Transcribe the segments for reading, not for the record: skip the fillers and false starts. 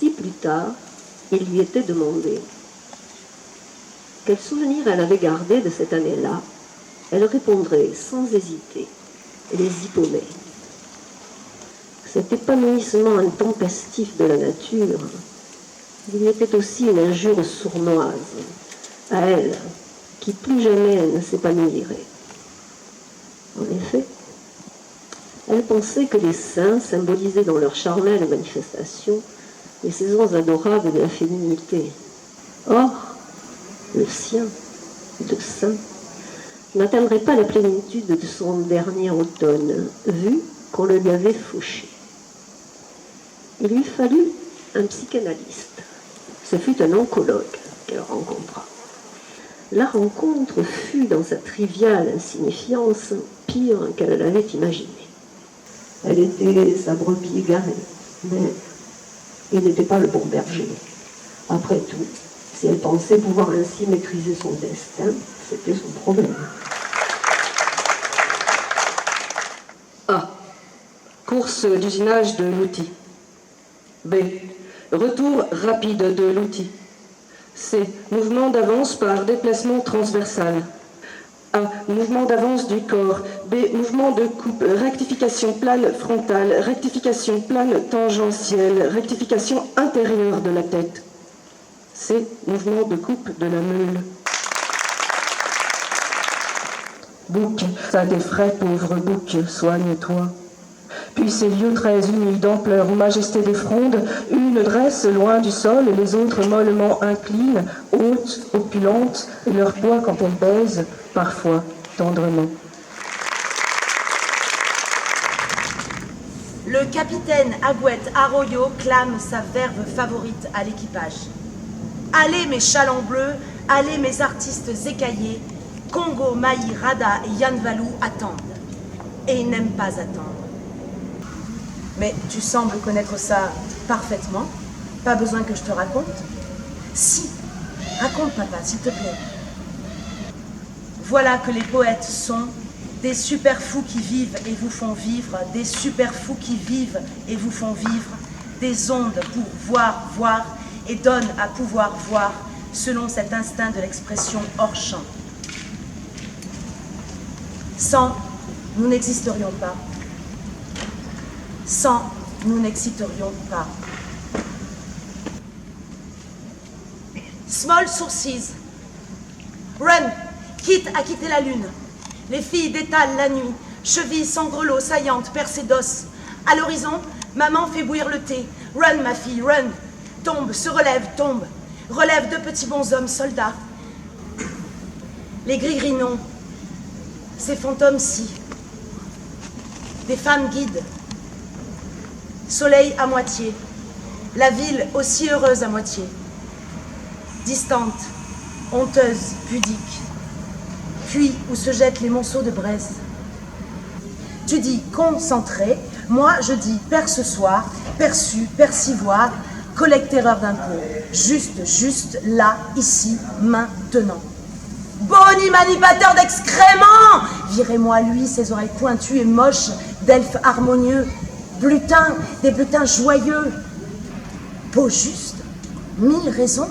si plus tard, il lui était demandé quel souvenir elle avait gardé de cette année-là, elle répondrait sans hésiter, les hippomées. Cet épanouissement intempestif de la nature lui était aussi une injure sournoise à elle, qui plus jamais ne s'épanouirait. En effet, elle pensait que les saints symbolisaient dans leur charnelle manifestation les saisons adorables de la féminité. Or, le sien, le saint, n'atteindrait pas la plénitude de son dernier automne, vu qu'on le lui avait fauché. Il lui fallut un psychanalyste. Ce fut un oncologue qu'elle rencontra. La rencontre fut, dans sa triviale insignifiance, pire qu'elle l'avait imaginé. Elle était sa brebis égarée, mais il n'était pas le bon berger. Après tout, si elle pensait pouvoir ainsi maîtriser son destin, c'était son problème. A. Course d'usinage de l'outil. B. Retour rapide de l'outil. C. Mouvement d'avance par déplacement transversal. A. Mouvement d'avance du corps. B. Mouvement de coupe. Rectification plane frontale. Rectification plane tangentielle. Rectification intérieure de la tête. C. Mouvement de coupe de la meule. Bouc, ça t'effraie, pauvre bouc, soigne-toi. Puis ces lieux très unis d'ampleur ou majesté des frondes, une dresse loin du sol et les autres mollement inclinent, hautes, opulentes, et leur poids quand elles baisent, parfois tendrement. Le capitaine Agouette Arroyo clame sa verve favorite à l'équipage. Allez mes chalands bleus, allez mes artistes écaillés, Congo, Maï, Rada et Yann Valou attendent. Et ils n'aiment pas attendre. Mais tu sembles connaître ça parfaitement. Pas besoin que je te raconte. Si, raconte papa, s'il te plaît. Voilà que les poètes sont des super fous qui vivent et vous font vivre, des super fous qui vivent et vous font vivre, des ondes pour voir, et donnent à pouvoir voir, selon cet instinct de l'expression hors champ. Sans, nous n'existerions pas. Sans, nous n'existerions pas. Small sources. Run, quitte à quitter la lune. Les filles détalent la nuit, chevilles sans grelots, saillantes, percées d'os. À l'horizon, maman fait bouillir le thé. Run, ma fille, run. Tombe, se relève, tombe. Relève deux petits bonshommes, soldats. Les gris-grinons, ces fantômes-ci. Des femmes guides. Soleil à moitié. La ville aussi heureuse à moitié. Distante, honteuse, pudique. Puis où se jettent les monceaux de braise. Tu dis concentré, moi je dis perce-soir, perçu, percivoir, collecteur d'impôts. Juste, là, ici, maintenant. Boni manipateur d'excréments! Virez-moi lui, ses oreilles pointues et moches d'elfes harmonieux. Blutins, des blutins joyeux. Beau juste, 1000 raisons,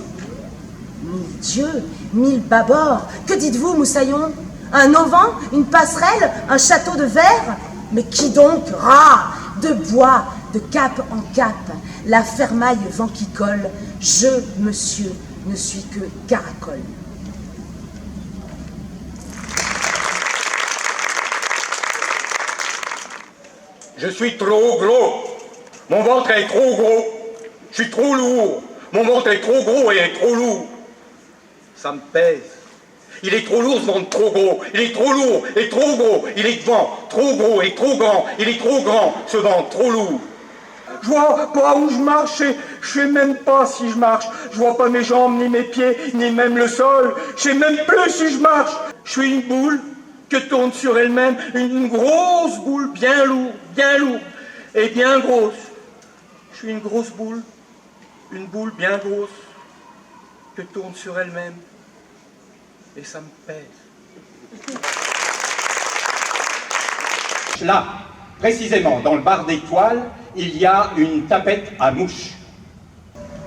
1000 dieux, 1000 bâbords. Que dites-vous, moussaillon? Un auvent, une passerelle, un château de verre? Mais qui donc? Rat, de bois, de cape en cape, la fermaille vent qui colle. Je, monsieur, ne suis que caracole. Je suis trop gros. Mon ventre est trop gros. Je suis trop lourd. Mon ventre est trop gros et est trop lourd. Ça me pèse. Il est trop lourd ce ventre, trop gros. Il est trop lourd et trop gros. Il est devant, trop gros et trop grand. Il est trop grand, ce ventre, trop lourd. Je vois pas où je marche, je sais même pas si je marche. Je vois pas mes jambes, ni mes pieds, ni même le sol. Je sais même plus si je marche. Je suis une boule que tourne sur elle-même, une grosse boule bien lourde et bien grosse. Je suis une grosse boule, une boule bien grosse que tourne sur elle-même et ça me pèse. Là, précisément, dans le bar d'étoiles, il y a une tapette à mouches.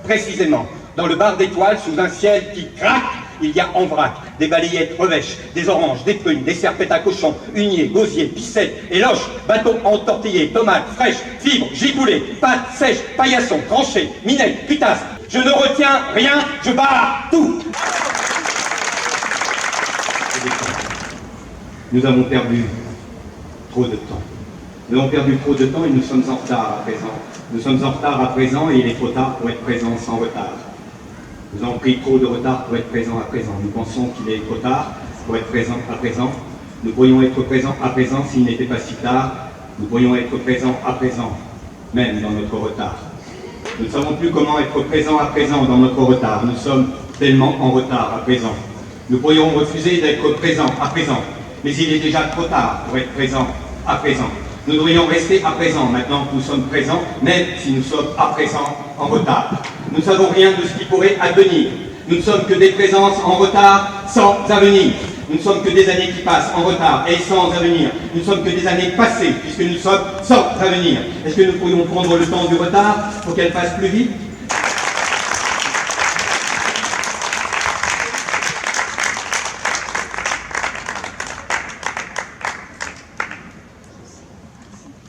précisément. Dans le bar d'étoiles, sous un ciel qui craque, il y a en vrac des balayettes revêches, des oranges, des prunes, des serpettes à cochon, huniers, gosiers, pissettes, éloches, bateaux entortillés, tomates fraîches, fibres, giboulées, pâtes sèches, paillassons, tranchées, minettes, putasses. Je ne retiens rien, je barre tout. Nous avons perdu trop de temps. Nous avons perdu trop de temps et nous sommes en retard à présent. Nous sommes en retard à présent et il est trop tard pour être présent sans retard. Nous avons pris trop de retard pour être présent à présent. Nous pensons qu'il est trop tard pour être présent à présent. Nous pourrions être présents à présent s'il n'était pas si tard. Nous pourrions être présents à présent, même dans notre retard. Nous ne savons plus comment être présents à présent dans notre retard. Nous sommes tellement en retard à présent. Nous pourrions refuser d'être présents à présent, mais il est déjà trop tard pour être présents à présent. Nous devrions rester à présent, maintenant que nous sommes présents, même si nous sommes à présent en retard. Nous ne savons rien de ce qui pourrait advenir. Nous ne sommes que des présences en retard sans avenir. Nous ne sommes que des années qui passent en retard et sans avenir. Nous ne sommes que des années passées, puisque nous sommes sans avenir. Est-ce que nous pourrions prendre le temps du retard pour qu'elle passe plus vite ?